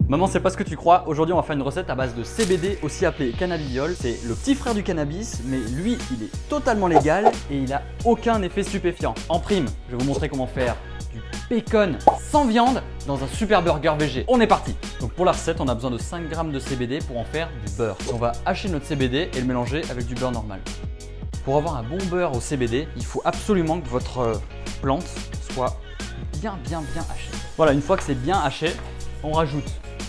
Maman, c'est pas ce que tu crois. Aujourd'hui, on va faire une recette à base de CBD, aussi appelé cannabidiol. C'est le petit frère du cannabis, mais lui, il est totalement légal et il a aucun effet stupéfiant. En prime, je vais vous montrer comment faire du bacon sans viande dans un super burger végé. On est parti. Donc pour la recette, on a besoin de 5 g de CBD pour en faire du beurre. On va hacher notre CBD et le mélanger avec du beurre normal. Pour avoir un bon beurre au CBD, il faut absolument que votre plante soit bien hachée. Voilà, une fois que c'est bien haché, on rajoute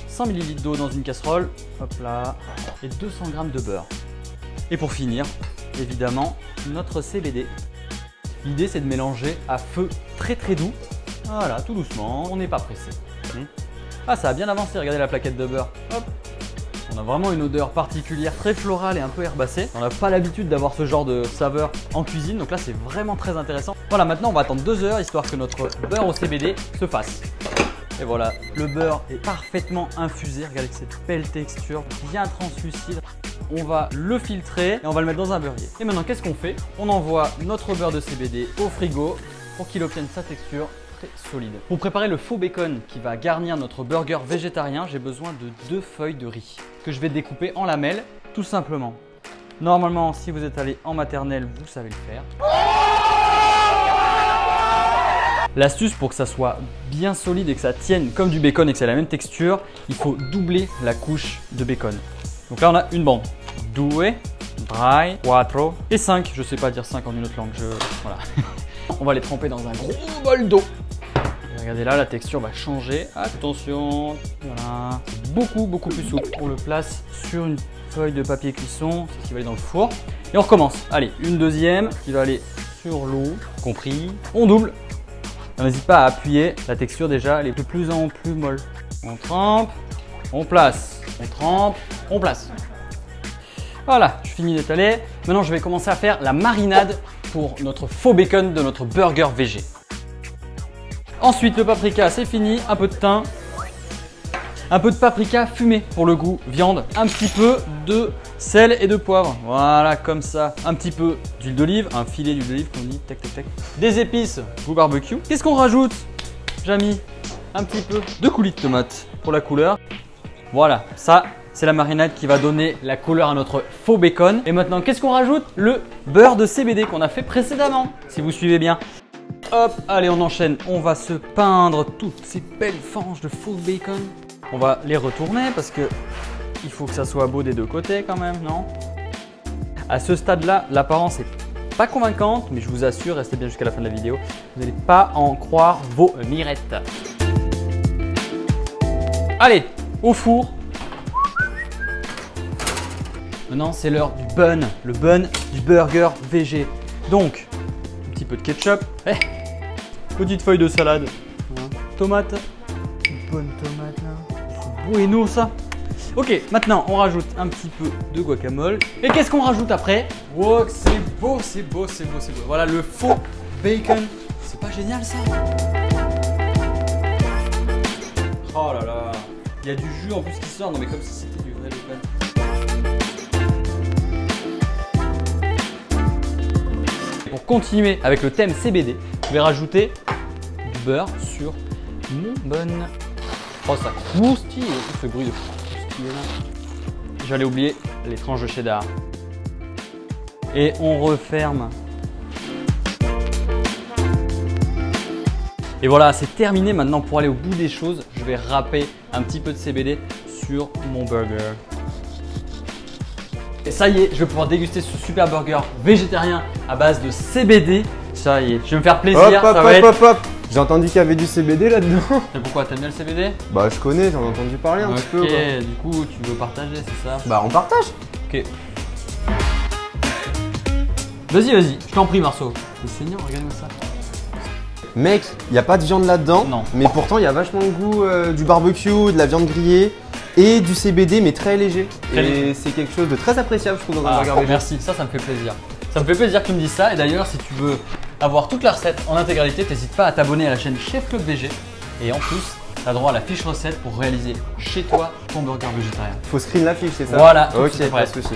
100 ml d'eau dans une casserole, hop là, et 200 g de beurre. Et pour finir, évidemment, notre CBD. L'idée, c'est de mélanger à feu très doux. Voilà, tout doucement, on n'est pas pressé. Ah, ça a bien avancé, regardez la plaquette de beurre. Hop. On a vraiment une odeur particulière, très florale et un peu herbacée. On n'a pas l'habitude d'avoir ce genre de saveur en cuisine, donc là, c'est vraiment très intéressant. Voilà, maintenant, on va attendre 2 heures, histoire que notre beurre au CBD se fasse. Et voilà, le beurre est parfaitement infusé. Regardez cette belle texture, bien translucide. On va le filtrer et on va le mettre dans un beurrier. Et maintenant, qu'est-ce qu'on fait? On envoie notre beurre de CBD au frigo pour qu'il obtienne sa texture très solide. Pour préparer le faux bacon qui va garnir notre burger végétarien, j'ai besoin de 2 feuilles de riz que je vais découper en lamelles, tout simplement. Normalement, si vous êtes allé en maternelle, vous savez le faire. L'astuce pour que ça soit bien solide et que ça tienne comme du bacon et que c'est la même texture, il faut doubler la couche de bacon. Donc là, on a une bande. 2, 3, 4 et 5. Je sais pas dire 5 en une autre langue. Voilà. On va les tremper dans un gros bol d'eau. Regardez là, la texture va changer. Attention, voilà. C'est beaucoup plus souple. On le place sur une feuille de papier cuisson, c'est ce qui va aller dans le four. Et on recommence. Allez, une deuxième qui va aller sur l'eau, compris. On double. N'hésite pas à appuyer, la texture déjà elle est de plus en plus molle. On trempe, on place, on trempe, on place. Voilà, je finis d'étaler. Maintenant je vais commencer à faire la marinade pour notre faux bacon de notre burger végé. Ensuite le paprika c'est fini, un peu de thym, un peu de paprika fumé pour le goût, viande, un petit peu de sel et de poivre, voilà comme ça, un petit peu d'huile d'olive, un filet d'huile d'olive qu'on dit, tac tac tac, des épices, goût barbecue. Qu'est-ce qu'on rajoute, Jamy? Un petit peu de coulis de tomate pour la couleur. Voilà, ça c'est la marinade qui va donner la couleur à notre faux bacon. Et maintenant qu'est-ce qu'on rajoute? Le beurre de CBD qu'on a fait précédemment, si vous suivez bien. Hop, allez on enchaîne, on va se peindre toutes ces belles fanges de faux bacon. On va les retourner parce que il faut que ça soit beau des deux côtés quand même, non? À ce stade-là, l'apparence est pas convaincante, mais je vous assure, restez bien jusqu'à la fin de la vidéo, vous n'allez pas en croire vos mirettes. Allez, au four. Maintenant, c'est l'heure du bun, le bun du burger végé. Donc, un petit peu de ketchup, petite feuille de salade, tomate, une bonne tomate là. Bueno ça. Ok, maintenant on rajoute un petit peu de guacamole. Et qu'est-ce qu'on rajoute après? Wow, c'est beau, c'est beau, c'est beau, c'est beau. Voilà le faux bacon. C'est pas génial ça? Oh là là. Il y a du jus en plus qui sort. Non mais comme si c'était du vrai bacon. Pour continuer avec le thème CBD, je vais rajouter du beurre sur mon bun. Oh ça croustille, ce bruit de croustiller là. J'allais oublier les tranches de cheddar. Et on referme. Et voilà, c'est terminé. Maintenant pour aller au bout des choses, je vais râper un petit peu de CBD sur mon burger. Et ça y est, je vais pouvoir déguster ce super burger végétarien à base de CBD. Ça y est, je vais me faire plaisir. Hop. J'ai entendu qu'il y avait du CBD là-dedans. Et pourquoi? T'aimes bien le CBD? Bah je connais, j'en ai entendu parler un petit peu. Ok, du coup tu veux partager, c'est ça? Bah on partage. Ok. Vas-y, je t'en prie Marceau. Le Seigneur, regarde-moi ça. Mec, il n'y a pas de viande là-dedans. Non. Mais pourtant il y a vachement le goût du barbecue, de la viande grillée et du CBD mais très léger. Et c'est quelque chose de très appréciable je trouve dans un burger végé. Merci, ça me fait plaisir. Ça me fait plaisir que tu me dises ça. Et d'ailleurs, si tu veux avoir toute la recette en intégralité, n'hésite pas à t'abonner à la chaîne Chef Club VG. Et en plus, tu as droit à la fiche recette pour réaliser chez toi ton burger végétarien. Faut screen la fiche, c'est ça? Voilà, ok, pas de souci.